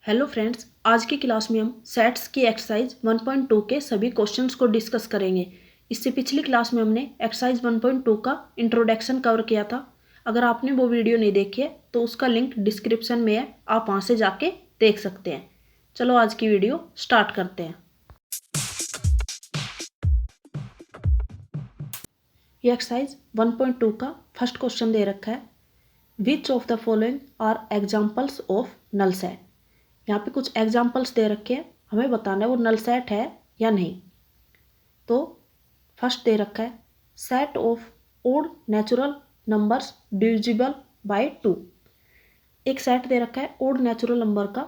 Hello friends, आज की class में हम सेट्स की एक्सरसाइज 1.2 के सभी क्वेश्चंस को डिस्कस करेंगे। इससे पिछली क्लास में हमने एक्सरसाइज 1.2 का इंट्रोडक्शन कवर किया था। अगर आपने वो वीडियो नहीं देखी है तो उसका लिंक डिस्क्रिप्शन में है, आप वहाँ से जाके देख सकते हैं। चलो आज की वीडियो स्टार्ट करते हैं। ये एक्सरसाइज 1.2 का फर्स्ट क्वेश्चन दे रखा है, which of the following are examples of null set. यहाँ पे कुछ एग्जाम्पल्स दे रखे हैं, हमें बताना है वो नल सेट है या नहीं। तो फर्स्ट दे रखा है set of odd natural numbers divisible by 2। एक सेट दे रखा है ओड नेचुरल नंबर का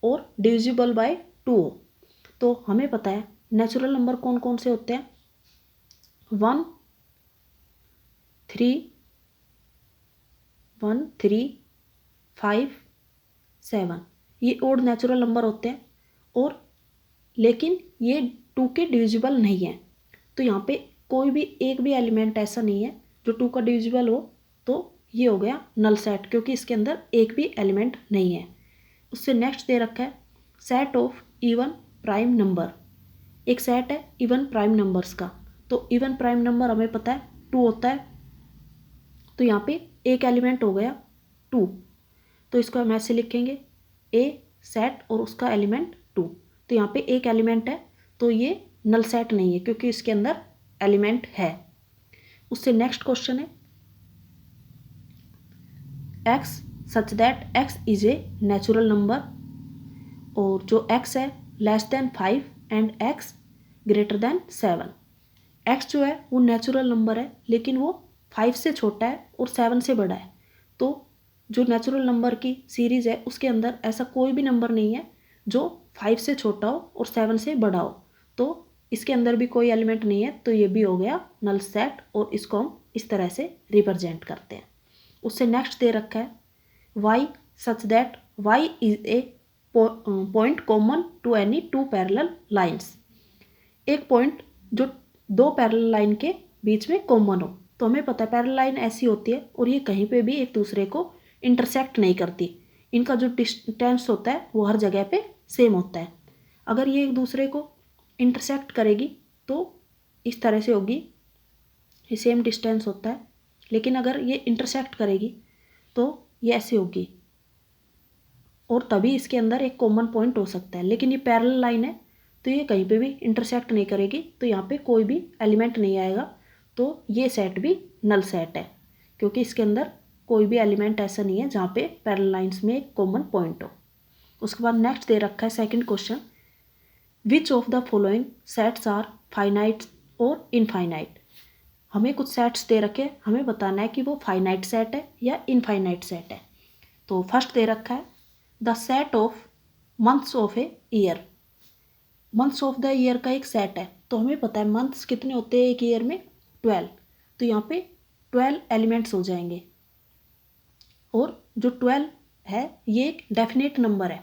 और डिविजिबल बाय 2 हो। तो हमें पता है नेचुरल नंबर कौन कौन से होते हैं, 1 3 5 7, ये ओड नेचुरल नंबर होते हैं और लेकिन ये 2 के डिविजिबल नहीं है। तो यहाँ पे कोई भी एक भी एलिमेंट ऐसा नहीं है जो 2 का डिविजिबल हो, तो ये हो गया नल सेट क्योंकि इसके अंदर एक भी एलिमेंट नहीं है। उससे नेक्स्ट दे रखा है set of even prime number. एक सेट है इवन प्राइम नंबर्स का, तो इवन प्राइम नंबर हमें पता है 2 होता है। तो यहाँ पे एक एलिमेंट हो गया 2, तो इसको हम ऐसे लिखेंगे ए सेट और उसका एलिमेंट 2। तो यहाँ पे एक एलिमेंट है, तो ये नल सेट नहीं है क्योंकि इसके अंदर एलिमेंट है। उससे नेक्स्ट क्वेश्चन है X such that x is a natural number, और जो एक्स है less than 5 and x greater than 7। X जो है वो नेचुरल नंबर है लेकिन वो 5 से छोटा है और 7 से बड़ा है। तो जो नेचुरल नंबर की सीरीज़ है उसके अंदर ऐसा कोई भी नंबर नहीं है जो 5 से छोटा हो और 7 से बड़ा हो, तो इसके अंदर भी कोई एलिमेंट नहीं है। तो ये भी हो गया नल सेट और इसको हम इस तरह से रिप्रेजेंट करते हैं। उससे नेक्स्ट दे रखा है Y such that Y is a point common to any 2 parallel lines. एक पॉइंट जो 2 पैरेलल लाइन के बीच में कॉमन हो। तो हमें पता है पैरेलल लाइन ऐसी होती है और ये कहीं पे भी एक दूसरे को इंटरसेक्ट नहीं करती, इनका जो डिस्टेंस होता है वो हर जगह पे सेम होता है। अगर ये एक दूसरे को इंटरसेक्ट करेगी तो इस तरह से होगी, ये सेम डिस्टेंस होता है, लेकिन अगर ये इंटरसेक्ट करेगी तो ये ऐसे होगी और तभी इसके अंदर एक कॉमन पॉइंट हो सकता है। लेकिन ये पैरेलल लाइन है तो ये कहीं पे भी इंटरसेक्ट नहीं करेगी, तो यहाँ पे कोई भी एलिमेंट नहीं आएगा। तो ये सेट भी नल सेट है क्योंकि इसके अंदर कोई भी एलिमेंट ऐसा नहीं है जहाँ पे पैरेलल लाइंस में एक कॉमन पॉइंट हो। उसके बाद नेक्स्ट दे रखा है second question, which of the following sets are finite or infinite. हमें कुछ सेट्स दे रखे, हमें बताना है कि वो फाइनाइट सेट है या इनफाइनाइट सेट है। तो फर्स्ट दे रखा है the set of months of a year. Months of the year का एक सेट है, तो हमें पता है मंथ्स कितने होते हैं एक ईयर में, 12। तो यहाँ पे 12 एलिमेंट्स हो जाएंगे और जो 12 है ये एक डेफिनेट नंबर है।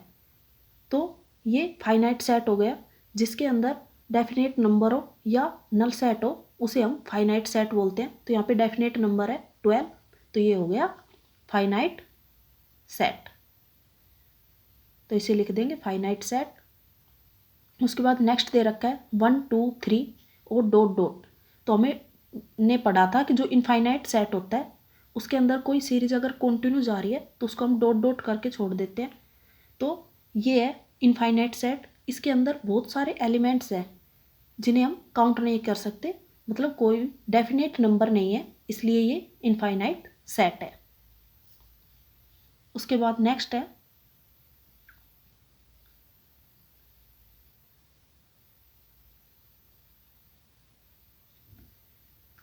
तो ये फाइनाइट सेट हो गया, जिसके अंदर डेफिनेट नंबर हो या नल सेट हो उसे हम फाइनाइट सेट बोलते हैं। तो यहाँ पे डेफिनेट नंबर है 12, तो ये हो गया फाइनाइट सेट, तो इसे लिख देंगे फाइनाइट सेट। उसके बाद नेक्स्ट दे रखा है 1 2 3 और डॉट डॉट। तो हमें ने पढ़ा था कि जो इनफाइनाइट सेट होता है उसके अंदर कोई सीरीज अगर कंटिन्यू जा रही है तो उसको हम डॉट डॉट करके छोड़ देते हैं। तो ये है इनफाइनाइट सेट, इसके अंदर बहुत सारे एलिमेंट्स हैं जिन्हें हम काउंट नहीं कर सकते, मतलब कोई डेफिनेट नंबर नहीं है, इसलिए ये इनफाइनाइट सेट है। उसके बाद नेक्स्ट है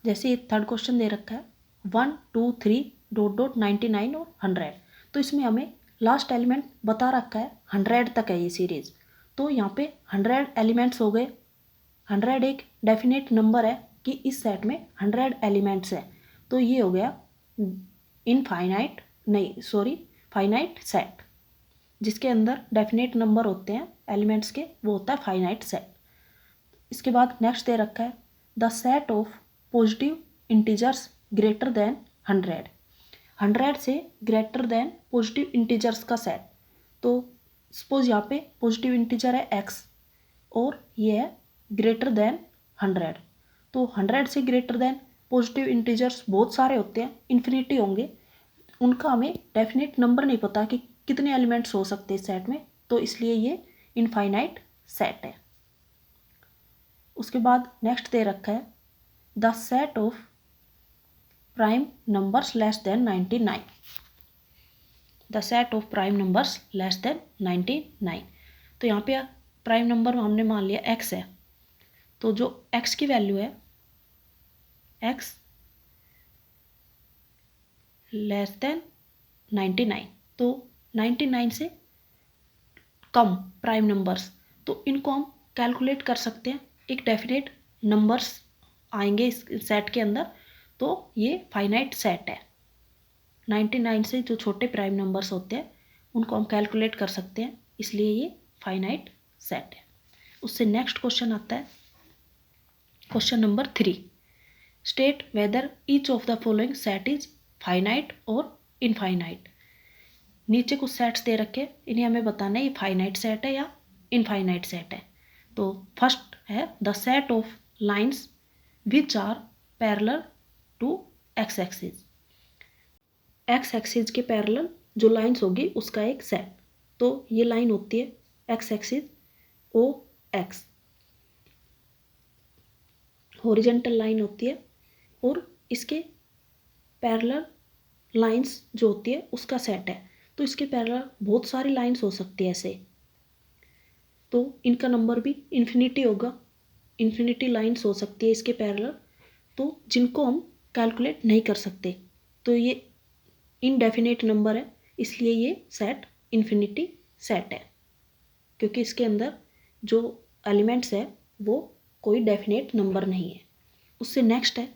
जैसे ये थर्ड क्वेश्चन दे रखा है 1 2 3 डॉट डॉट 99 और 100। तो इसमें हमें लास्ट एलिमेंट बता रखा है 100 तक है ये सीरीज। तो यहाँ पे 100 एलिमेंट्स हो गए। 100 एक डेफिनेट नंबर है कि इस सेट में 100 एलिमेंट्स है, तो ये हो गया इनफाइनाइट नहीं सॉरी फाइनाइट सेट। जिसके अंदर डेफिनेट नंबर होते हैं एलिमेंट्स के, वो होता है फाइनाइट सेट। इसके बाद नेक्स्ट दे रखा है the set of positive integers greater than 100। 100 से ग्रेटर देन पॉजिटिव इंटीजर्स का सेट। तो सपोज यहाँ पे पॉजिटिव इंटीजर है x और ये है ग्रेटर देन 100, तो 100 से ग्रेटर देन पॉजिटिव इंटीजर्स बहुत सारे होते हैं, इन्फिनिटी होंगे, उनका हमें डेफिनेट नंबर नहीं पता कि कितने एलिमेंट्स हो सकते हैं सेट में, तो इसलिए ये इनफाइनाइट सेट है। उसके बाद नेक्स्ट दे रखा है the set of prime numbers less than 99, the set of prime numbers less than 99। तो यहाँ पे प्राइम नंबर हमने मान लिया x है, तो जो x की वैल्यू है x लेस देन 99, तो 99 से कम प्राइम नंबर्स, तो इनको हम कैलकुलेट कर सकते हैं, एक डेफिनेट नंबर्स आएंगे इस सेट के अंदर, तो ये फाइनाइट सेट है। 99 से जो छोटे प्राइम नंबर्स होते हैं उनको हम कैलकुलेट कर सकते हैं, इसलिए ये फाइनाइट सेट है। उससे नेक्स्ट क्वेश्चन आता है question number 3, state whether each of the following set is finite or infinite. नीचे कुछ सेट्स दे रखे, इन्हें हमें बताना है ये फाइनाइट सेट है या इनफाइनाइट सेट है। तो फर्स्ट है the set of lines which are parallel to X axis, X axis के पैरेलल जो लाइंस होगी उसका एक सेट, तो ये लाइन होती है X axis O X, horizontal line होती है, और इसके पैरेलल लाइंस जो होती है उसका सेट है, तो इसके पैरेलल बहुत सारी लाइंस हो सकती है ऐसे, तो इनका नंबर भी इन्फिनिटी होगा, इन्फिनिटी लाइंस हो सकती है इसके पैरेलल, तो जिनको हम कैलकुलेट नहीं कर सकते, तो ये इनडेफिनेट नंबर है, इसलिए ये सेट इन्फिनिटी सेट है, क्योंकि इसके अंदर जो एलिमेंट्स है वो कोई डेफिनेट नंबर नहीं है। उससे नेक्स्ट है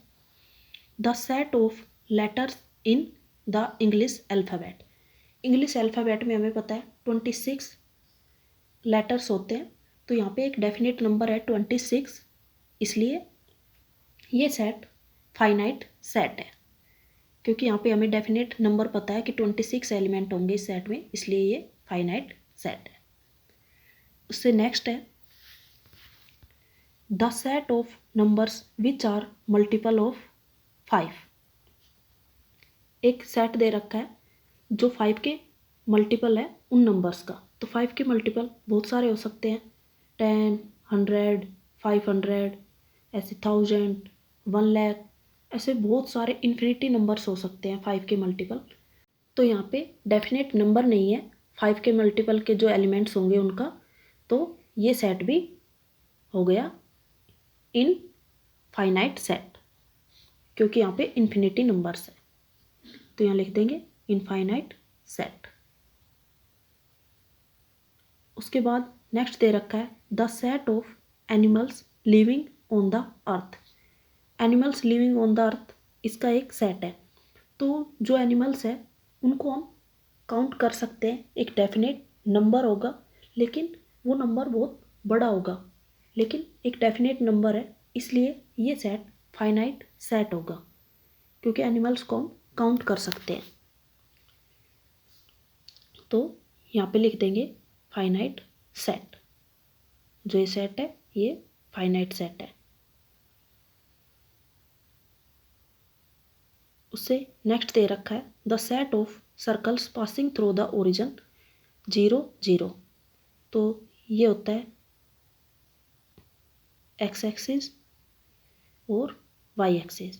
the set of letters in the English alphabet. English alphabet में हमें पता है 26 लेटर्स होते हैं, तो यहाँ पे एक डेफिनेट नंबर है 26, इसलिए ये सेट फाइनाइट सेट है, क्योंकि यहाँ पे हमें डेफिनेट नंबर पता है कि 26 एलिमेंट होंगे इस सेट में, इसलिए ये फाइनाइट सेट है। उससे नेक्स्ट है the set of numbers which are multiple of 5। एक सेट दे रखा है जो 5 के मल्टीपल है उन नंबर्स का, तो 5 के मल्टीपल बहुत सारे हो सकते हैं, 10, 100, 500, ऐसे 1000, 1 लाख, ऐसे बहुत सारे इन्फिनिटी नंबर्स हो सकते हैं 5 के मल्टीपल। तो यहाँ पे डेफिनेट नंबर नहीं है 5 के मल्टीपल के जो एलिमेंट्स होंगे उनका, तो ये सेट भी हो गया इन फाइनाइट सेट, क्योंकि यहाँ पे इन्फिनिटी नंबर्स है, तो यहाँ लिख देंगे इनफाइनाइट सेट। उसके बाद नेक्स्ट दे रखा है the set of animals living on the earth. Animals living on the earth इसका एक सेट है, तो जो एनिमल्स है उनको हम काउंट कर सकते हैं, एक डेफिनेट नंबर होगा, लेकिन वो नंबर बहुत बड़ा होगा, लेकिन एक डेफिनेट नंबर है, इसलिए ये सेट फाइनाइट सेट होगा, क्योंकि एनिमल्स को हम काउंट कर सकते हैं। तो यहाँ पे लिख देंगे फाइनाइट सेट, जो ये सेट है ये फाइनाइट सेट है। उससे नेक्स्ट दे रखा है the set of circles passing through the origin 0, 0, तो ये होता है एक्स एक्सिस और वाई एक्सिस,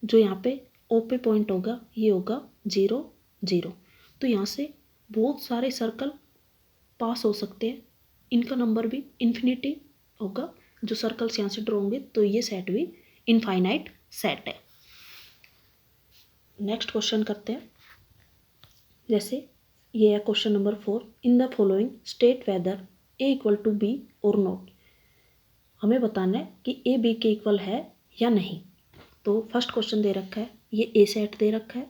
जो यहाँ पे ओ पे पॉइंट होगा ये होगा 0, 0, तो यहाँ से बहुत सारे सर्कल पास हो सकते हैं, इनका नंबर भी इन्फिनिटी होगा जो सर्कल्स यहाँ से ड्रॉ होंगे, तो ये सेट भी इनफाइनाइट सेट है। नेक्स्ट क्वेश्चन करते हैं, जैसे ये है question number 4, in the following state whether A equal to B or not. हमें बताना है कि ए बी के इक्वल है या नहीं। तो फर्स्ट क्वेश्चन दे रखा है ये ए सेट दे रखा है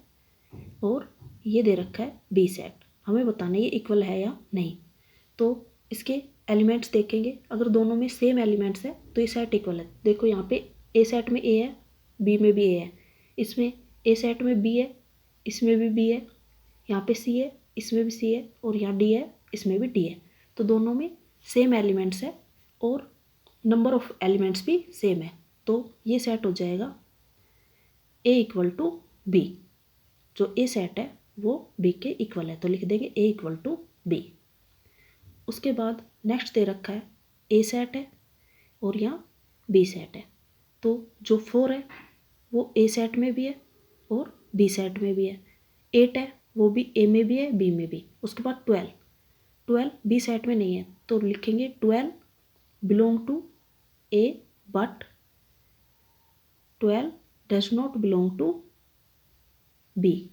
और ये दे रखा है बी सेट, हमें बताना है ये इक्वल है या नहीं। तो इसके एलिमेंट्स देखेंगे, अगर दोनों में सेम एलिमेंट्स है तो ये सेट इक्वल है। देखो यहाँ पे ए सेट में ए है, बी में भी ए है, इसमें ए सेट में बी है, इसमें भी बी है, यहाँ पे सी है, इसमें भी सी है, और यहाँ डी है, इसमें भी डी है, तो दोनों में सेम एलिमेंट्स है और नंबर ऑफ एलिमेंट्स भी सेम है, तो ये सेट हो जाएगा ए इक्वल टू बी। जो ए सेट है वो बी के इक्वल है, तो लिख देंगे ए इक्वल टू बी। उसके बाद नेक्स्ट दे रखा है ए सेट है और यहाँ बी सेट है, तो जो 4 है वो ए सेट में भी है और बी सेट में भी है। 8 है वो भी ए में भी है बी में भी। उसके बाद 12 बी सेट में नहीं है, तो लिखेंगे 12 belong to A but 12 does not belong to B.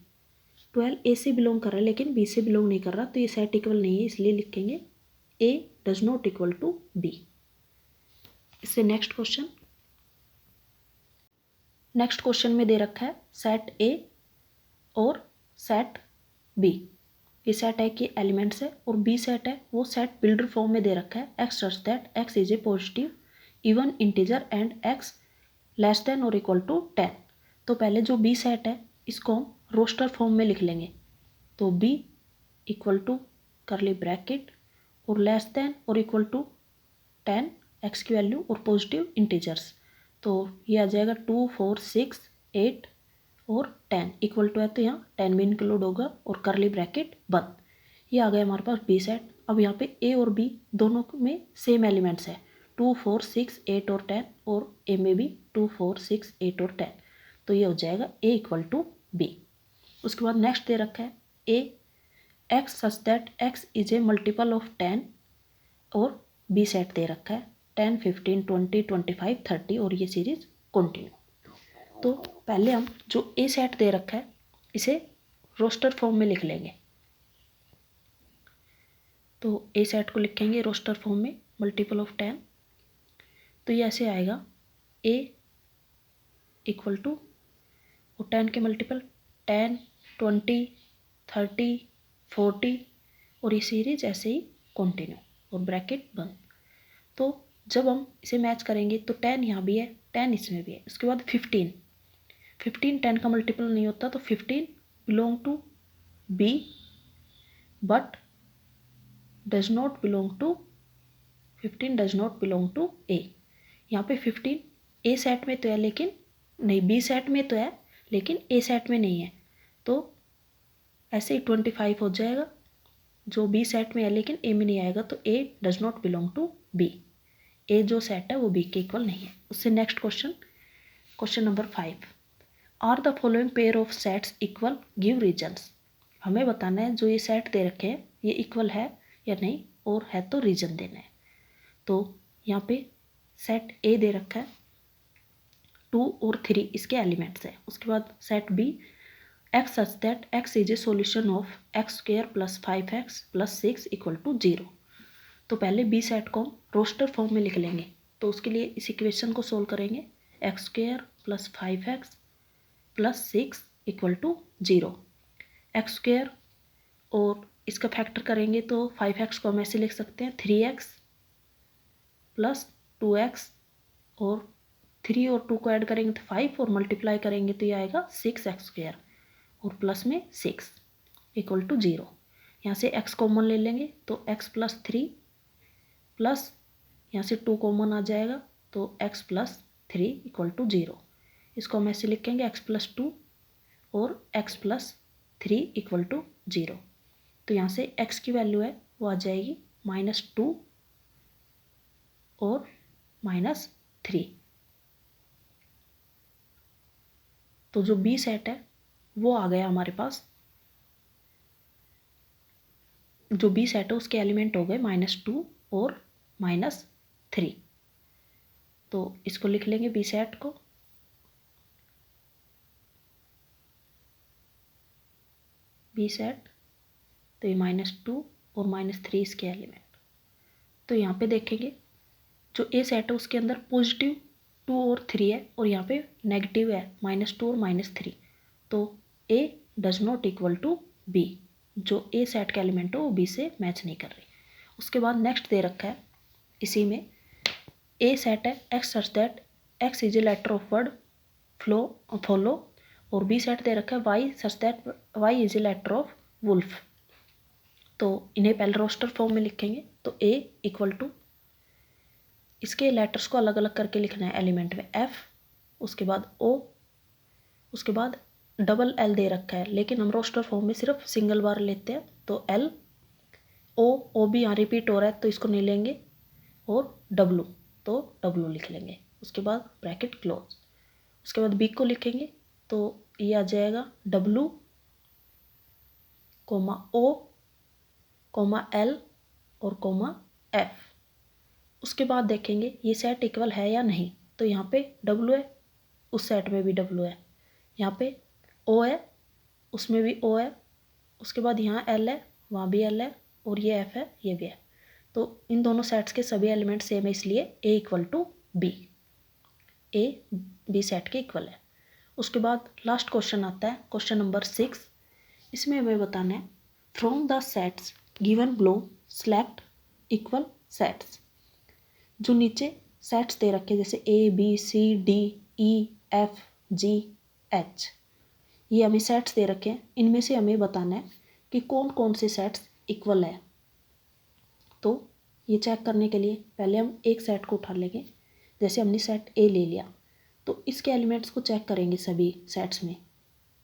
12 A से बिलोंग कर रहा है लेकिन बी से बिलोंग नहीं कर रहा, तो ये सेट इक्वल नहीं है, इसलिए लिखेंगे A does not equal to B. इससे नेक्स्ट क्वेश्चन में दे रखा है सेट ए और सेट बी। ये सेट ए के एलिमेंट्स है और बी सेट है वो सेट बिल्डर फॉर्म में दे रखा है X such that x is A positive even integer and x less than or equal to 10। तो पहले जो बी सेट है इसको हम रोस्टर फॉर्म में लिख लेंगे, तो B equal to curly bracket और less than or equal to 10 X की वैल्यू और पॉजिटिव इंटीजर्स, तो ये आ जाएगा 2 4 6 8 और 10 इक्वल टू है, तो यहाँ 10 भी इंक्लूड होगा और करली ब्रैकेट बंद। ये आ गया हमारे पास बी सेट। अब यहाँ पे ए और बी दोनों में सेम एलिमेंट्स है 2 4 6 8 और 10 और ए में भी 2 4 6 8 और 10, तो ये हो जाएगा ए इक्वल टू बी। उसके बाद नेक्स्ट दे रखा है A x such that x is a multiple of 10 और बी सेट दे रखा है 10 15 20 25 30 और ये सीरीज कंटिन्यू। तो पहले हम जो ए सेट दे रखा है इसे रोस्टर फॉर्म में लिख लेंगे, तो ए सेट को लिखेंगे रोस्टर फॉर्म में मल्टीपल ऑफ 10, तो ये ऐसे आएगा ए इक्वल टू और 10 के मल्टीपल 10 20 30 40 और ये सीरीज ऐसे ही कंटिन्यू और ब्रैकेट बंद। तो जब हम इसे मैच करेंगे तो 10 यहाँ भी है 10 इसमें भी है। उसके बाद 15 10 का मल्टीपल नहीं होता, तो 15 belong to B but does not belong to 15 does not belong to A. यहाँ पे 15 ए सेट में तो है लेकिन नहीं, बी सेट में तो है लेकिन ए सेट में नहीं है, तो ऐसे ही 25 हो जाएगा जो बी सेट में है लेकिन ए में नहीं आएगा, तो A does not belong to B. A जो सेट है वो बी के इक्वल नहीं है। उससे next question number 5, are the following pair of sets equal give reasons. हमें बताना है जो ये सेट दे रखे हैं ये इक्वल है या नहीं, और है तो रीजन देना है। तो यहाँ पे सेट ए दे रखा है 2 और 3 इसके एलिमेंट्स है। उसके बाद set B X such that x is a solution of X square plus 5x plus 6 equal to 0। तो पहले बी सेट को रोस्टर फॉर्म में लिख लेंगे, तो उसके लिए इस इक्वेशन को सोल्व करेंगे X square plus 5x plus 6 equal to 0। X square और इसका फैक्टर करेंगे तो 5x को हम ऐसे लिख सकते हैं 3x प्लस 2x और 3 और 2 को ऐड करेंगे तो 5 और मल्टीप्लाई करेंगे तो ये आएगा 6x स्क्वेयर और प्लस में 6 इक्वल टू 0। यहाँ से x कॉमन ले लेंगे तो x प्लस 3 प्लस यहाँ से 2 कॉमन आ जाएगा तो x प्लस 3 इक्वल टू 0। इसको हम ऐसे लिखेंगे x प्लस 2 और x प्लस 3 इक्वल टू 0। तो यहाँ से x की वैल्यू है वो आ जाएगी -2 और -3। तो जो बी सेट है वो आ गया हमारे पास, जो बी सेट है उसके एलिमेंट हो गए -2 और -3। तो इसको लिख लेंगे बी सेट को, बी सेट, तो ये -2 और -3 इसके एलिमेंट। तो यहाँ पे देखेंगे जो ए सेट है उसके अंदर पॉजिटिव 2 और 3 है और यहाँ पे नेगेटिव है -2 और -3, तो A does not equal to B. जो ए सेट का एलिमेंट हो वो बी से मैच नहीं कर रही। उसके बाद नेक्स्ट दे रखा है इसी में ए सेट है X such that x is a letter of word follow और बी सेट दे रखा है Y such that Y is a letter of wolf. तो इन्हें पहले रोस्टर फॉर्म में लिखेंगे। तो ए इक्वल टू, इसके लेटर्स को अलग अलग करके लिखना है एलिमेंट में, एफ, उसके बाद ओ, उसके बाद डबल एल दे रखा है, लेकिन हम रोस्टर फॉर्म में सिर्फ सिंगल बार लेते हैं। तो एल, ओ भी यहाँ रिपीट हो रहा है तो इसको नहीं लेंगे, और डब्लू, तो डब्लू लिख लेंगे। उसके बाद ब्रैकेट क्लोज। उसके बाद बी को लिखेंगे तो ये आ जाएगा डब्लू कोमा ओ कोमा एल और कोमा एफ। उसके बाद देखेंगे ये सेट इक्वल है या नहीं। तो यहाँ पे डब्लू है, उस सेट में भी डब्लू है, यहाँ पे ओ है, उसमें भी ओ है, उसके बाद यहाँ एल है, वहाँ भी एल है, और ये एफ है, ये भी है। तो इन दोनों सेट्स के सभी एलिमेंट सेम है, इसलिए A equal to B, A B set के इक्वल है। उसके बाद लास्ट क्वेश्चन आता है, क्वेश्चन नंबर 6। इसमें हमें बताना है from the sets given below select equal sets. जो नीचे सेट्स दे रखे जैसे A B C D E F G H, ये हमें सेट्स दे रखे हैं, इनमें से हमें बताना है कि कौन कौन से सेट्स इक्वल है। तो ये चेक करने के लिए पहले हम एक सेट को उठा लेंगे। जैसे हमने सेट ए ले लिया तो इसके एलिमेंट्स को चेक करेंगे सभी सेट्स में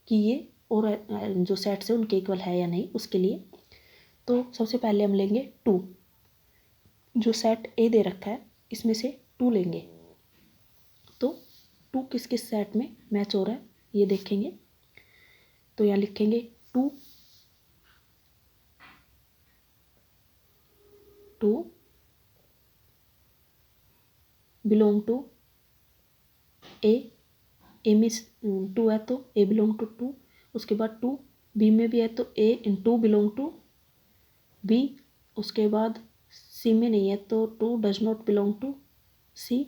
कि ये और जो सेट्स है उनके इक्वल है या नहीं। उसके लिए तो सबसे पहले हम लेंगे 2, जो सेट ए दे रखा है इसमें से 2 लेंगे। तो 2 किस किस सेट में मैच हो रहा है ये देखेंगे। तो यहाँ लिखेंगे 2 बिलोंग टू ए में 2 है तो ए बिलोंग टू 2। उसके बाद 2 बी में भी है तो ए इन 2 बिलोंग टू बी। उसके बाद सी में नहीं है तो 2 डज नॉट बिलोंग टू सी।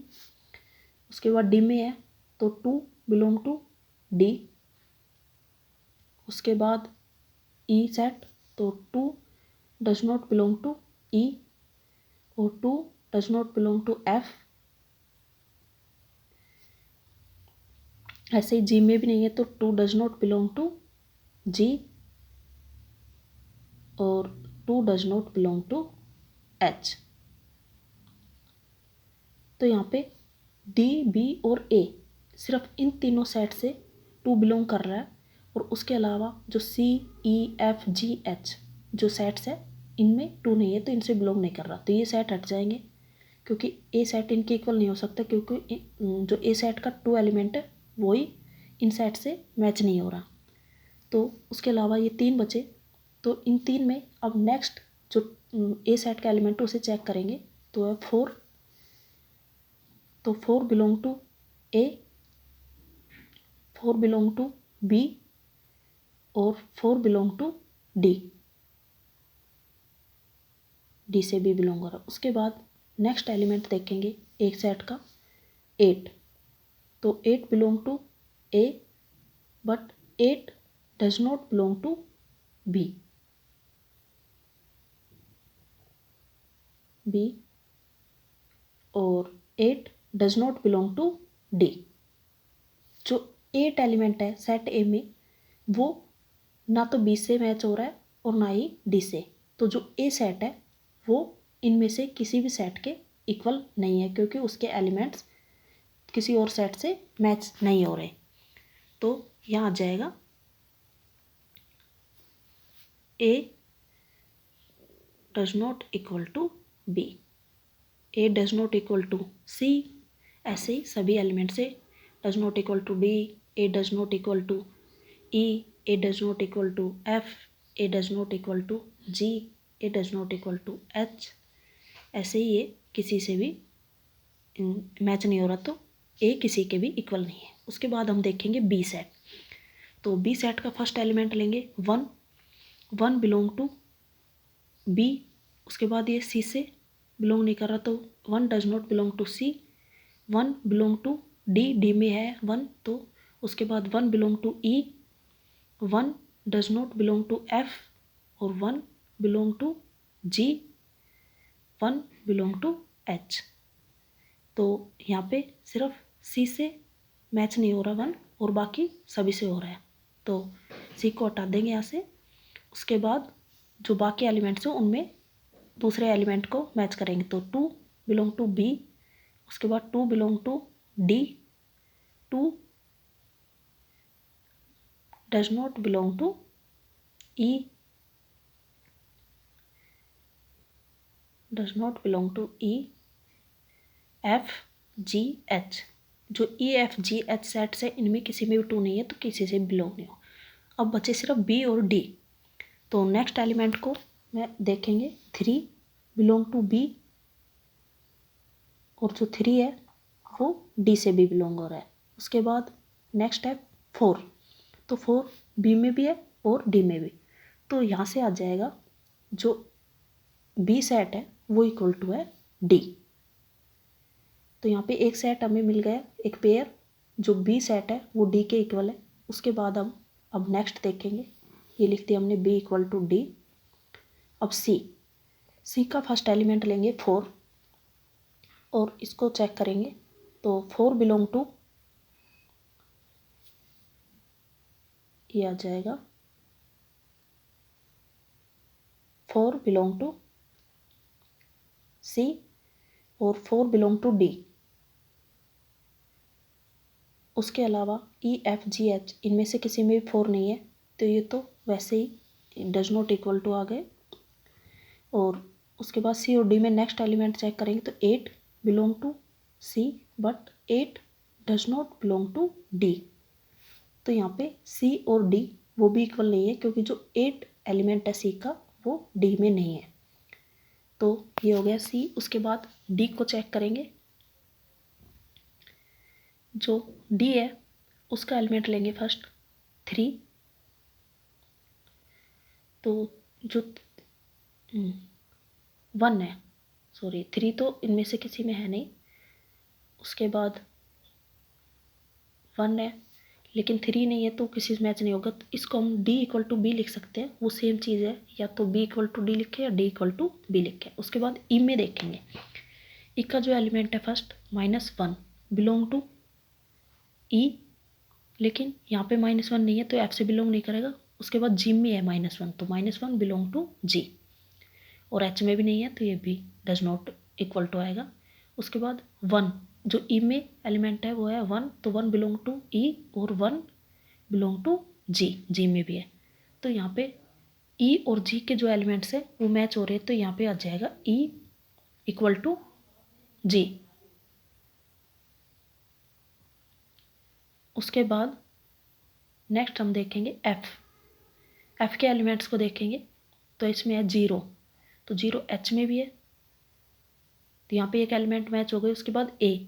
उसके बाद डी में है तो 2 बिलोंग टू डी। उसके बाद ई सेट तो 2 does not belong to E और 2 does not belong to F. ऐसे ही जी में भी नहीं है तो 2 does not belong to G और 2 does not belong to H. तो यहाँ पे डी बी और ए सिर्फ इन तीनों सेट से 2 बिलोंग कर रहा है, और उसके अलावा जो सी ई एफ जी एच जो सेट्स है इनमें 2 नहीं है तो इनसे बिलोंग नहीं कर रहा। तो ये सेट हट जाएंगे क्योंकि ए सेट इनके इक्वल नहीं हो सकता, क्योंकि जो ए सेट का 2 एलिमेंट है वही इन सेट से मैच नहीं हो रहा। तो उसके अलावा ये 3 बचे। तो इन 3 में अब नेक्स्ट जो ए सेट का एलिमेंट उसे चेक करेंगे तो है 4। तो 4 belong to A, 4 belong to B और 4 बिलोंग टू डी, डी से भी बिलोंग हो रहा। उसके बाद नेक्स्ट एलिमेंट देखेंगे एक सेट का 8। तो 8 belong to A but 8 does not belong to B, और 8 does not belong to D. जो 8 एलिमेंट है सेट ए में वो ना तो बी से मैच हो रहा है और ना ही डी से। तो जो ए सेट है वो इनमें से किसी भी सेट के इक्वल नहीं है, क्योंकि उसके एलिमेंट्स किसी और सेट से मैच नहीं हो रहे। तो यहाँ आ जाएगा A does not equal to B, A does not equal to C. ऐसे ही सभी एलिमेंट से does not equal to D, A does not equal to E, A does not equal to F, A does not equal to G, A does not equal to H. ऐसे ही ये किसी से भी मैच नहीं हो रहा तो ए किसी के भी इक्वल नहीं है। उसके बाद हम देखेंगे बी सेट। तो बी सेट का फर्स्ट एलिमेंट लेंगे 1, 1 बिलोंग टू बी। उसके बाद ये सी से बिलोंग नहीं कर रहा तो 1 does not belong to C. 1 belong to D, D में है 1 तो उसके बाद 1 belong to E, 1 does not belong to F और 1 belong to G, 1 belong to H. तो यहाँ पे सिर्फ सी से मैच नहीं हो रहा 1 और बाकी सभी से हो रहा है, तो सी को हटा देंगे यहाँ से। उसके बाद जो बाकी एलिमेंट्स हैं उनमें दूसरे एलिमेंट को मैच करेंगे। तो 2 बिलोंग टू बी, उसके बाद 2 belong to D, 2 does not belong to E, does not belong to E, F G H. जो E F G H set से इनमें किसी में भी 2 नहीं है तो किसी से बिलोंग नहीं हो। अब बचे सिर्फ बी और डी। तो नेक्स्ट एलिमेंट को मैं देखेंगे 3 बिलोंग टू बी, और जो 3 है वो डी से भी बिलोंग हो रहा है। उसके बाद नेक्स्ट है 4, तो 4 बी में भी है और डी में भी। तो यहाँ से आ जाएगा जो बी सेट है वो इक्वल टू है डी। तो यहाँ पे एक सेट हमें मिल गया, एक पेयर जो बी सेट है वो डी के इक्वल है। उसके बाद हम अब नेक्स्ट देखेंगे, ये लिख दिया हमने बी इक्वल टू डी। अब सी का फर्स्ट एलिमेंट लेंगे 4 और इसको चेक करेंगे। तो 4 बिलोंग टू, ये आ जाएगा 4 बिलोंग टू सी और 4 बिलोंग टू डी। उसके अलावा ई एफ जी एच इनमें से किसी में भी 4 नहीं है, तो ये तो वैसे ही डज नॉट इक्वल टू आ गए। और उसके बाद सी और डी में नेक्स्ट एलिमेंट चेक करेंगे तो 8 belong to C but 8 does not belong to D. तो यहाँ पे सी और डी वो भी इक्वल नहीं है क्योंकि जो 8 एलिमेंट है सी का वो डी में नहीं है। तो ये हो गया सी। उसके बाद डी को चेक करेंगे। जो डी है उसका एलिमेंट लेंगे फर्स्ट 3, तो जो 1 है, सॉरी 3 तो इनमें से किसी में है नहीं। उसके बाद 1 है लेकिन 3 नहीं है तो किसी से मैच नहीं होगा। तो इसको हम डी इक्वल टू बी लिख सकते हैं, वो सेम चीज़ है, या तो बी इक्वल टू डी लिखे या डी इक्वल टू बी लिखे। उसके बाद ई में देखेंगे, ई का जो एलिमेंट है फर्स्ट -1 बिलोंग टू ई, लेकिन यहाँ पे -1 नहीं है तो एफ से बिलोंग नहीं करेगा। उसके बाद जी में है -1 तो -1 बिलोंग टू जी, और एच में भी नहीं है तो ये भी डज नॉट इक्वल टू आएगा। उसके बाद 1 जो ई में एलिमेंट है वो है 1, तो 1 बिलोंग टू ई और 1 बिलोंग टू जी, जी में भी है। तो यहाँ पे ई और जी के जो एलिमेंट्स है वो मैच हो रहे हैं, तो यहाँ पे आ जाएगा ई इक्वल टू जी। उसके बाद नेक्स्ट हम देखेंगे एफ के एलिमेंट्स को देखेंगे। तो इसमें है 0, तो 0 एच में भी है, तो यहाँ पे एक एलिमेंट मैच हो गई। उसके बाद ए,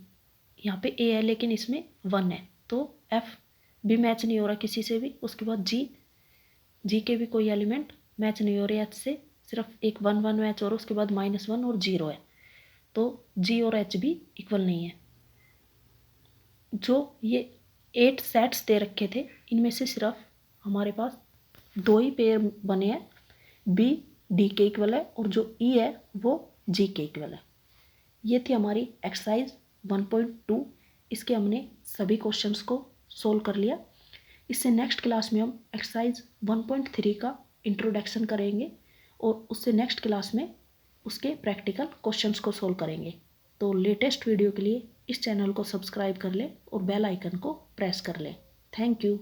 यहाँ पे ए है लेकिन इसमें 1 है तो एफ भी मैच नहीं हो रहा किसी से भी। उसके बाद जी के भी कोई एलिमेंट मैच नहीं हो रहे एच से, सिर्फ एक 1 1 मैच हो रहा है। उसके बाद -1 और 0 है, तो जी और एच भी इक्वल नहीं है। जो ये 8 सेट्स दे रखे थे इनमें से सिर्फ हमारे पास 2 ही पेयर बने हैं, बी डी के इक्वल है और जो ई है वो जी के इक्वल है। ये थी हमारी एक्सरसाइज 1.2। इसके हमने सभी क्वेश्चंस को सोल्व कर लिया। इससे नेक्स्ट क्लास में हम एक्सरसाइज 1.3 का इंट्रोडक्शन करेंगे और उससे नेक्स्ट क्लास में उसके प्रैक्टिकल क्वेश्चंस को सोल्व करेंगे। तो लेटेस्ट वीडियो के लिए इस चैनल को सब्सक्राइब कर लें और बेल आइकन को प्रेस कर लें। Thank you.